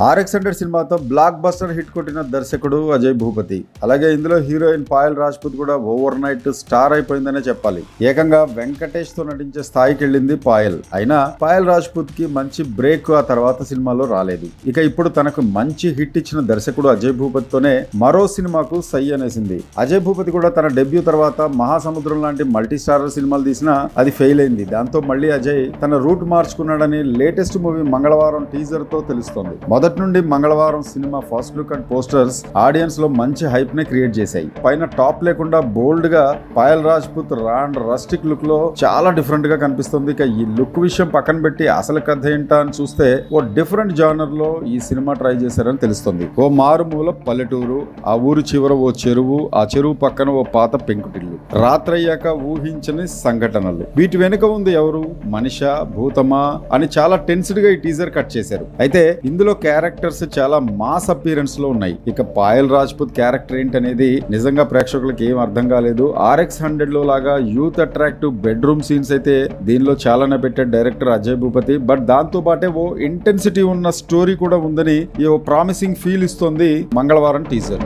RX-100 సినిమాతో block buster hit కొట్టిన దర్శకుడు అజయ్ భూపతి. అలాగే ఇందులో హీరోయిన్ పాయల్ రాజ్పుత్ కూడా ఓవర్ నైట్ స్టార్ అయిపోయిందనే చెప్పాలి. ఏకంగా వెంకటేష్ తో నటించే స్థాయికి వెళ్ళింది పాయల్. అయినా పాయల్ రాజ్పుత్ కి మంచి బ్రేక్ ఆ తర్వాత సినిమాలో రాలేదు. ఇక ఇప్పుడు తనకు మంచి హిట్ ఇచ్చిన దర్శకుడు అజయ్ భూపతి తోనే మరో సినిమాకు సై అనేసింది. అజయ్ భూపతి కూడా తన డెబ్యూ తర్వాత మహాసముద్రం లాంటి మల్టీ స్టారర్ సినిమాలు తీసినా అది ఫెయిల్ అయింది. దాంతో మళ్ళీ అజయ్ తన రూట్ మార్చుకున్నాడని లేటెస్ట్ మూవీ మంగళవారం టీజర్ తో తెలుస్తోంది. మొదటి నుండి మంగళవారం cinema first look and posters audience లో మంచి హైప్ ని క్రియేట్ చేశాయి. పైన టాప్ లేకుండా బోల్డ్ గా పాయల్ రాజ్పుత్ రాండ్ రస్టిక్ లుక్ లో చాలా డిఫరెంట్ గా కనిపిస్తుంది. ఇక ఈ లుక్ విషయం పక్కన పెట్టి అసలు కథ ఏంటా అని చూస్తే ఓ డిఫరెంట్ జానర్ లో ఈ సినిమా ట్రై చేశారని తెలుస్తుంది. ఓ మారుమూల పల్లెటూరు, ఆ ఊరు చివర ఓ చెరువు, ఆ చెరువు పక్కన ఓ పాత పెంకుటిల్లు, రాత్రయ్యాక ఊహించని సంఘటనలు. వీటి వెనుక ఉంది ఎవరు, మనిషా భూతమా అని చాలా టెన్స్డ్ గా ఈ టీజర్ కట్ చేశారు. అయితే ఇందులో క్యారెక్టర్స్ చాలా మాస్ అపీరెన్స్ లో ఉన్నాయి. ఇక పాయల్ రాజ్పుత్ క్యారెక్టర్ ఏంటనేది నిజంగా ప్రేక్షకులకు ఏం అర్థం కాలేదు. RX-100 లో లాగా యూత్ అట్రాక్టివ్ బెడ్రూమ్ సీన్స్ అయితే దీనిలో చాలానే పెట్టాడు డైరెక్టర్ అజయ్ భూపతి. బట్ దాంతో పాటే ఓ ఇంటెన్సిటీ ఉన్న స్టోరీ కూడా ఉందని ఓ ప్రామిసింగ్ ఫీల్ ఇస్తోంది మంగళవారం టీజర్.